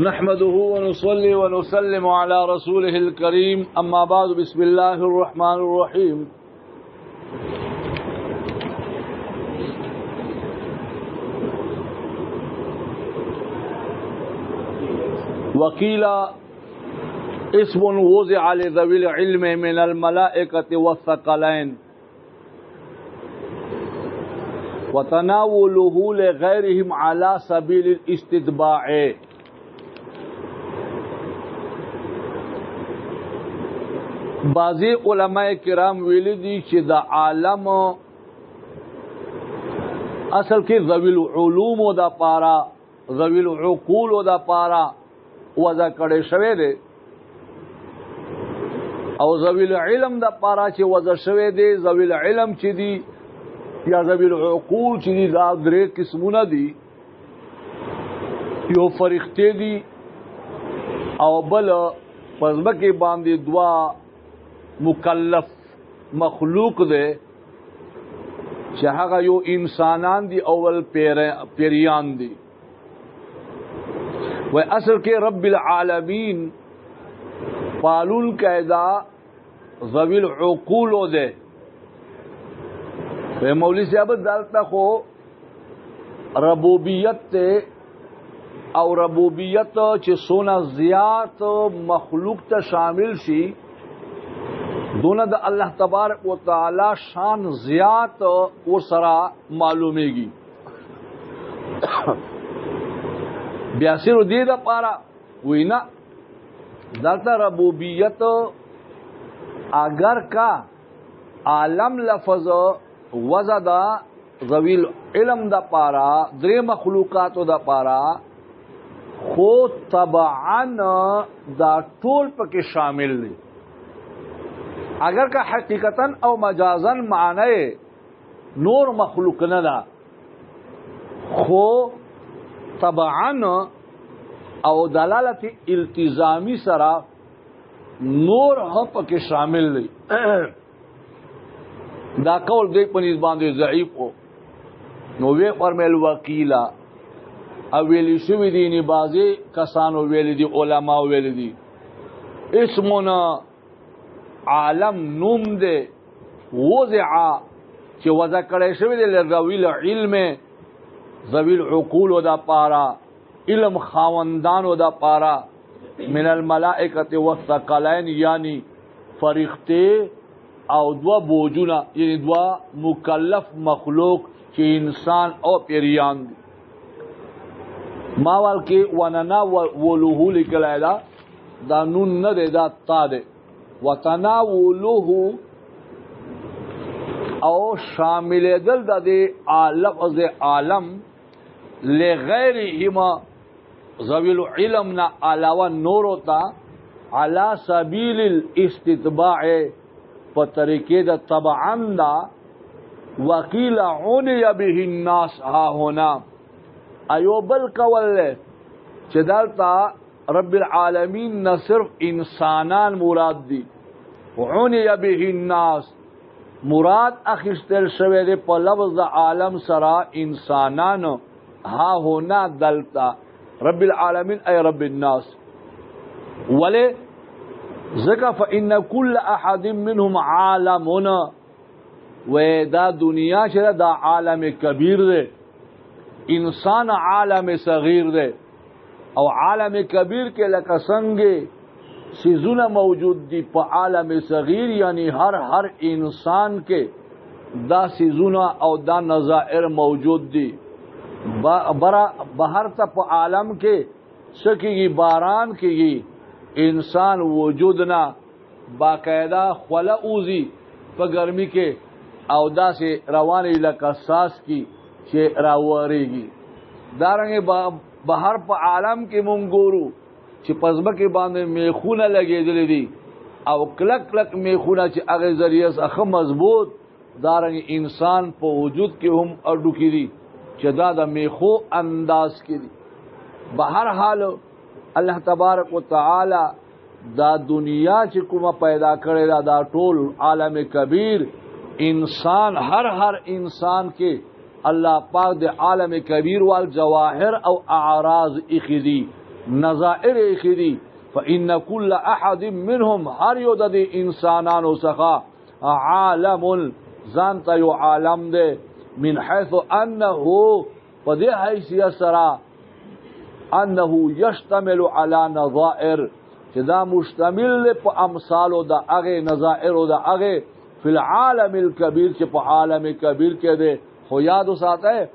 نحمده ونصلي ونسلم على رسوله الكريم أما بعد بسم الله الرحمن الرحيم وقيل اسم وضع لذوي العلم من الملائكة والثقلين وتناوله لغيرهم على سبيل الاستتباع. بعضی علماء کرام ویلی دي چې د عالم اصل کې ذوی العلوم او د پارا ذوی العقول او د پارا وضع کړي شوی دی او ذوی العلم د پارا چې وضع شوی دی ذوی العلم چې دی یا ذوی العقول چې دی دا درې قسمونه دي یو فرښتې دي او بل پزمکه باندې دوا مکلف مخلوق دے چې هغه یو انسانان دي اول پیریان دي و اصل کې رب العالمین پالون قاعده ذوی العقول دے و مولی صاحب دالتا خو ربوبیت تے او ربوبیت چې سونا زیات مخلوق ته شامل شي دونه د الله تبارک و تعالی شان زیات ور سره معلومیږي بیا سره دې د پاره وینا دلته ربوبیت اگر کا عالم لفظ وزدا ذویل علم د پاره درې مخلوقات د پاره خو طبعا دا ټول پکې شامل دي اگر کا حقیقتا او مجازن معنی نور مخلوق نه ده خو طبعا او دلالت التزامی سره نور هم پکې شامل دي دا قول دې په نسبت باندې ضعیف او نو وی فرمایل وکیلا او ویلی شوی دي نه بازي کسانو ویل دي علما ویل دي اسمنا عالم نوم دے وضع چې وضع کړی شوی دی لذوی العلم ذوی العقول دا پارا علم خاوندانو دا پارا من الملائکه والثقلین یعنی فرښتې او دوا بوجونه یعنی دوا مکلف مخلوق چې انسان او پیریان دي ماوال کې وننا ولوه لیکلایدا دا نون نه دی دا تا دی وتناوله او شامل دل د لفظ عالم لغیرهما ذوی العلم نا علاوه نور ہوتا علی سبیل الاستتباع په طریقې د تبعا دا وقیل عنی به الناس ها هنا ایوبل کول چې دلته رب العالمین نہ صرف انسانان مراد دی وعنی به الناس مراد اخستل شوی دی په لفظ د عالم سرا انسانان ها ہونا دلتا رب العالمین ای رب الناس ولی ذکا فإن كل احد منهم عالمنا و دا دنیا شرا دا عالم کبیر دی انسان عالم صغیر دی او عالم کبیر کې لکه څنګه سيزونه موجود دي په عالم صغیر یعنی هر انسان کې دا سيزونه او دا نظائر موجود دي بهر ته په عالم کې سکیږي باران کېږي انسان وجود نه باقاعده خلا اوزي په ګرمي کې او دا سي رواني لکه ساس کی چې راوړيږي دارنګه بهر په عالم کې مونږ ګورو چې پزمکه باندې میخونه لګېدلې دي او کلک کلک میخونه چې هغه ذریعہ څخه مضبوط دارنګ انسان په وجود کې هم اډو کې دي چې دا د میخو انداز کې دي بهر حال الله تبارک وتعالى دا دنیا چې کومه پیدا کړې دا ټول عالم کبیر انسان هر انسان کې الله پاک د عالم کبیر وال جواهر او اعراض اخذی نظائر خدی فإن كل احد منهم هر یو د انسانانو څخه عالم ذات یو عالم دے من حيث انه پدې حیثیت سره انه یشتمل على نظائر چې دا مشتمل په امثالو د هغه نظائر او د هغه فی العالم الکبیر چې په عالم کبیر کې ده. خو یاد وساته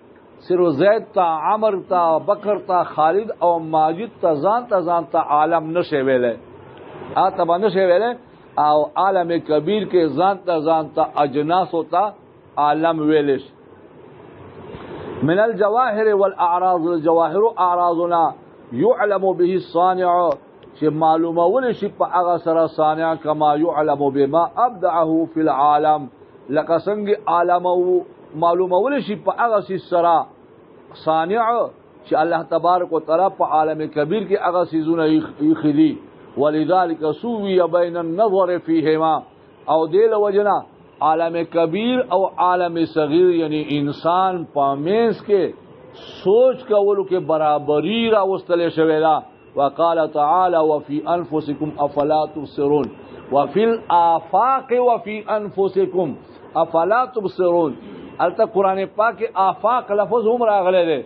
صرف زید تا عمر تا بکر تا خالد او ماجد تا ځان تا عالم نشه ویلې تبا نشه ویلې او عالم کبیر کې ځان تا اجناس ہوتا عالم ویلش. من الجواهر والاعراض الجواهر اعراضنا يعلم به الصانع چې معلومه ول شي په هغه سره صانع کما يعلم بما ابدعه في العالم لکه څنګه عالم معلومه ول شي په هغه سره صانع چې الله تبارک وتعالى په عالم کبیر کې هغه سيزونه يخلي. ولذلك سوي بين النظر فيهما او دل وجنا عالم کبیر او عالم صغیر یعنی انسان پامینس کې سوچ کولو کې برابری را وستل شویلا. وقال تعالى وفي انفسكم افلا تبصرون وفي الافاق وفي انفسكم افلا تبصرون. البته قران پاک آفاق لفظ هم راغلی دی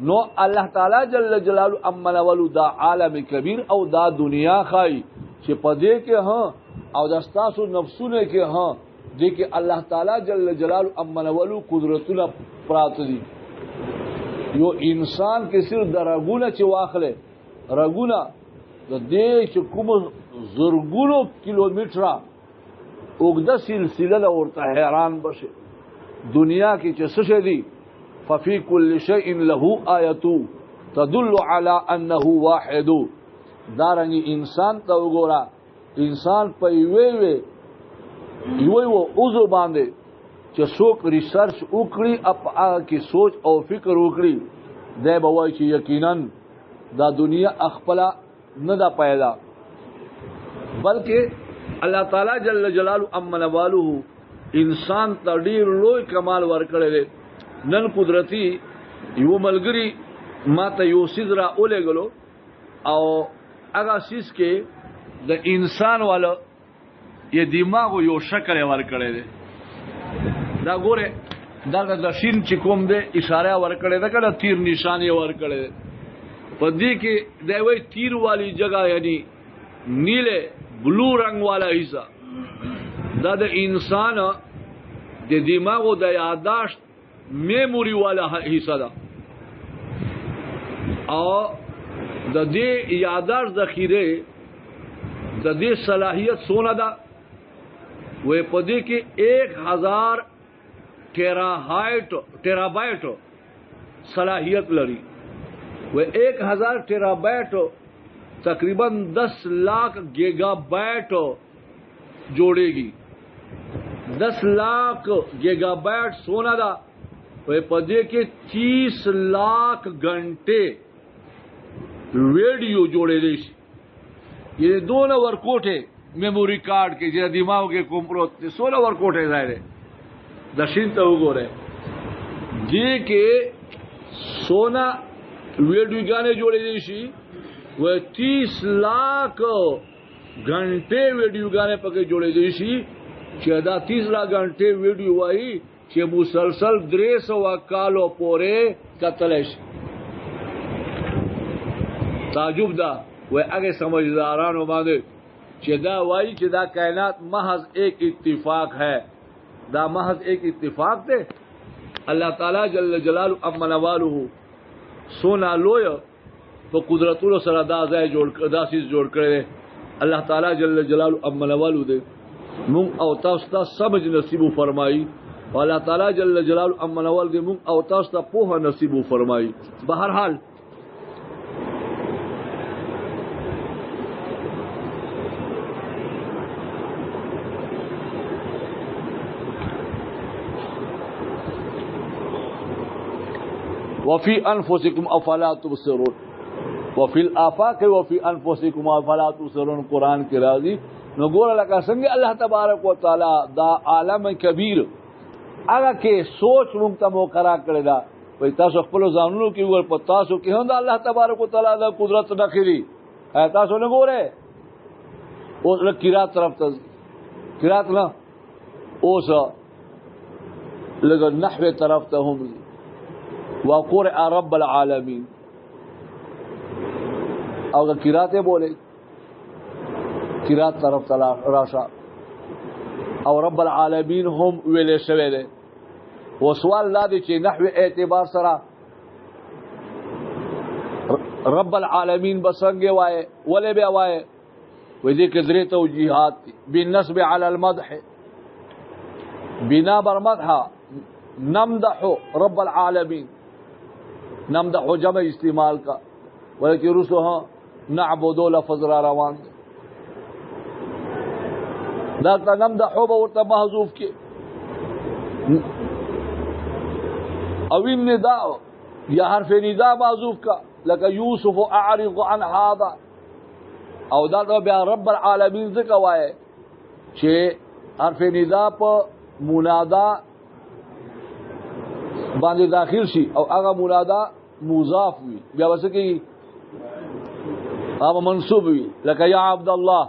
نو الله تعالی جل جلاله امن ولو دا عالم کبیر او دا دنیا خای چې پدې کې ها او دستاسو نفسونه کې ها دې کې الله تعالی جل جلاله امن ولو قدرتونه پرات دي. یو انسان کې صرف درغونه چې واخله رغونه د دې چې کوم زرګونو کیلومتره اوږده سلسله ورته حیران بشه دنیا کې چې څه دي. ففي كل شيء له آية تدل على انه واحد. دارنګ انسان ته وګوره انسان په یو اوزو باندې چې څوک ریسرچ وکړي هغه کې سوچ او فکر وکړي دا به وایي چې یقینا دا دنیا خپل نه دا پیدا بلکې الله تعالی جل جلاله امن والو انسان ته ډیر لوی کمال ورکړی دی. نن قدرتی یو ملګری ما ته یو سیز را اولېګلو او هغه سیز کې د انسان والا یې دماغ یو شکل ورکړی دی. دا ګوره دا د شین چې کوم دی اشاره ورکړی ده کله تیر نشانه ورکړی ده په دې کې دا وایي تیر والی جگہ یعنی نیله بلو رنگ والا حصہ دا د انسان د دماغ او د یاداشت میموری والا حصہ ده او د دې یاداشت ذخیره د دې صلاحیت سونه ده وې په دې کې 1000 ټیرابایټ صلاحیت لري و 1000 ټیرابایټ تقریبا 10 लाख گیگا بائٹ جوڑेगी 10 लाख گیگا بائٹ سونا دا وہ پدے کے 30 लाख گھنٹے ویڈیو جوڑے دے یہ دونوں ورکوٹے میموری کارڈ کے جہاں دماغ کے کمپروت 16 ورکوٹے ظاہر ہے دشین تو گو رہے جی کے سونا ویڈیو گانے جوڑے دے وہ 30 लाख घंटे वीडियो गाने पके जोड़े देशी चेदा 30 लाख घंटे वीडियो आई che मुसलसल 300 कालो पोरे कतलेश ताजुब दा वो आगे समझदारानों बांधे चेदा वाई चेदा कायनात महज एक इत्तिफाक है दा महज एक इत्तिफाक थे अल्लाह ताला जल्ल जलालु अम्मा नवालुहु सोना लोय तो कुदरतुल्लाह सरा दाज़ाय जोड़ दासिस जोड़ करे अल्लाह ताला जल्ल जलालु अम्मा नवालु दे मुंग अवतास्ता समझ नसीबु फरमाई और अल्लाह ताला जल्ल जलालु अम्मा नवाल दे मुंग अवतास्ता पोहा नसीबु फरमाई बहरहाल वफी अनफुसिकुम अफला तुबसिरून वफिल आफाक वफी अनफुसिकुम अफला तुबसिरून कुरान के राजी नो गोरा लगा संगे अल्लाह तबारक व तआला दा आलम कबीर आगा के सोच मुक्तमो करा करेदा وای تاسو خپل ځانونو کې ور په تاسو کې هم د الله تبارک وتعالى د قدرت نخري تاسو نه ګوره اوس له قرات طرف ته قرات نه اوس لږ نحوه طرف ته هم وقرئ رب العالمین او د قرات بوله قرات طرف ته راشه او رب العالمین هم ویلې شوی دی وسوال لا دي چې نحوه اعتبار سره رب العالمین بسنګ وای ولې بیا وای وې دې کې درې توجیهات بالنسب على المدح بنا بر مدح نمدح رب العالمین نمدح جمع استعمال کا ولکه رسوها نعبد لفظ را روان دا نمدح به ورته محذوف کې او النداء یا حرف نداء محذوف کا لکه یوسف اعرض عن هذا او دا بیا رب العالمین ذکر وای چې حرف نداء په منادا باندې داخل شي او هغه منادا مضاف وي بیا وسه کې هغه منصوب وي لکه یا عبد الله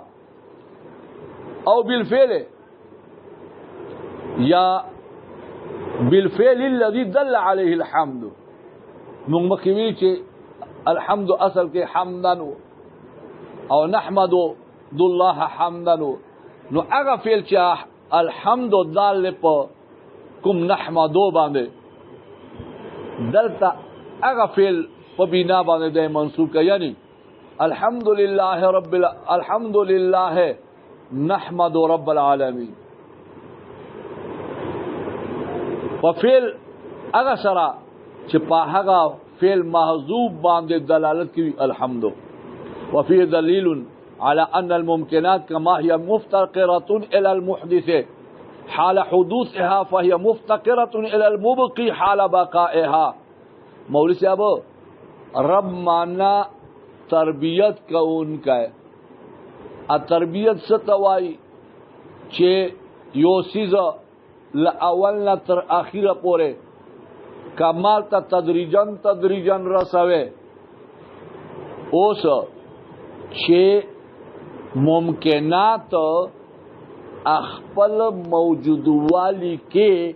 او بالفعل یا بالفعل الذي دل عليه الحمد موږ مخوي چې الحمد اصل کې حمدن او نحمد الله حمدن نو هغه فعل چې الحمد دال په کوم نحمدو باندې دلته هغه فعل په بنا باندې د منصوب کا یعنی الحمد لله نحمد رب العالمین وفعل هغه سره چې په هغه فعل محذوب باندې دلالت کوي الحمد وفيه دليل على ان الممكنات كما هي مفتقرة الى المحدث حال حدوثها فهي مفتقرة الى المبقي حال بقائها مولوی صاحب رب معنا تربیت کا ان کا ہے تربیت ستوائی چې یو سیز لأولنا تر آخر پورے کمال تا تدریجن رسوے اوس چې ممکنات اخپل موجودوالی کې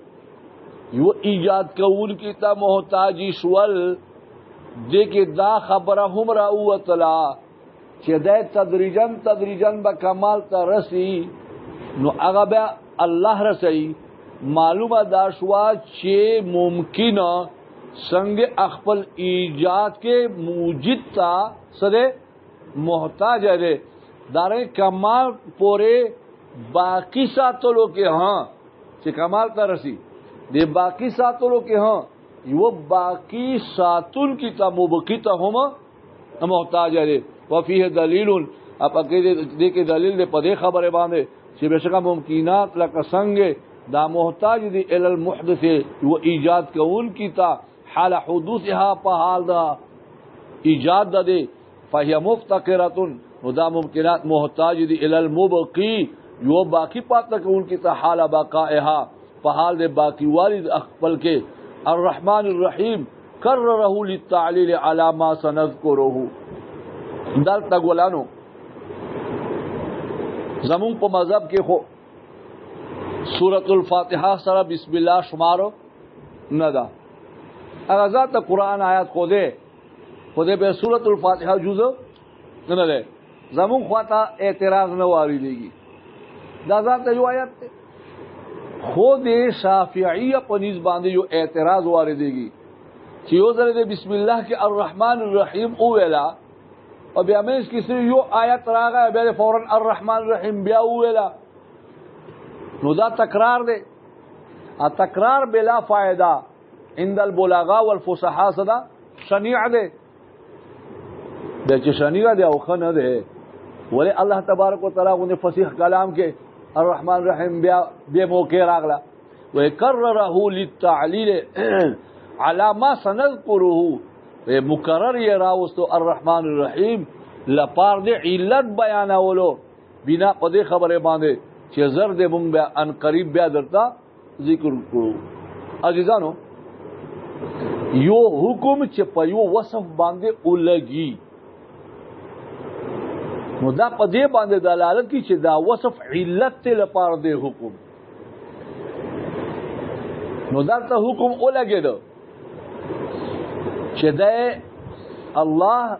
یو ایجاد کول کی تا محتاجی شول دیکھ دا خبره هم را اوتلا چې دا تدریجن با کمال تا رسی نو هغه به الله رسی معلومه دا شوا چې ممکن څنګه خپل ایجاد کې موجود تا سره محتاج ہے دارے کمال پورے باقی ساتلو کے ہاں چې کمال تا رسی دے باقی ساتلو کے ہاں یو باقی ساتن کی تا مبقی تا هم محتاج ہے وفیه دلیل اپ دے کے دلیل دے پدے خبر باندې چې بشکا ممکنات لکه څنګه دا محتاج دی ال المحدث و ایجاد کون کی تا حال حدوثها په حال دا ایجاد ده فهي مفتقره ودا ممکنات محتاج دی ال المبقی یو باقی پات کون کی تا حال بقائها په حال د باقی والد خپل کې الرحمن الرحیم کرره للتعلیل على ما سنذكره دلته ګولانو زمون په مذهب کې خو سورۃ الفاتحه سره بسم الله شمارو نه ده هغه ذات قرآن آیات خوده به سورۃ الفاتحه جزء نه ده زمون خواته اعتراض نه واردېږي دا ذات یو آیات ته خود شافعیه په نسبت باندې یو اعتراض واردېږي چې یو ځل د بسم الله کې الرحمن الرحیم او ویلا او بیا مې اس کې یو آیت راغی بیا فورا الرحمن الرحیم بیا ویلا نو دا تکرار دی ا تکرار بلا فائدہ عند البلاغه والفصحاء صدا شنیع دی د چې شنیع دی او خنه دی ولی الله تبارک وتعالى غو فصیح کلام کې الرحمن الرحیم بیا موقع راغلا وکرره للتعلیل على ما سنذكره مکرر یہ راوستو الرحمن الرحیم لپار دی علت بیانولو بنا پدې خبره باندې چې زر دې مونږ بیا ان قریب بیا درتا ذکر کړو عزیزانو یو حکم چې په یو وصف باندې ولګي نو دا په دې باندې دلالت کوي چې دا وصف علت لپاره دی حکم نو دا ته حکم ولګېدو چې دا الله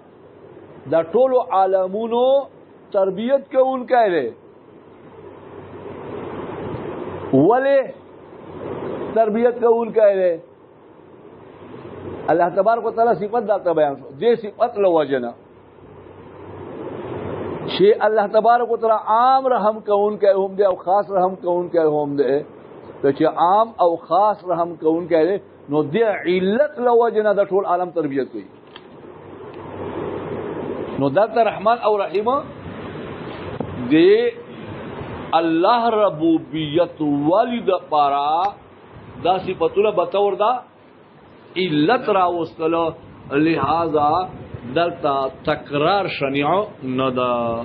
دا ټول عالمونو تربیت کوونکی دی ولې تربیت کوونکی دی الله تبارک وتعالى صفت داته بیان شو دې صفت له وجنه چې الله تبارک وتعالى عام رحم کوونکی هم دی او خاص رحم کوونکی هم دی چې عام او خاص رحم کوونکی دی نو دې علت له وجنه د ټول عالم تربیت کوي نو دلته رحمان او رحیم دې الله ربوبیت والد پارا دا صفاتونه بطور دا علت راوستلو لہذا دلتا تکرار شنیع ندا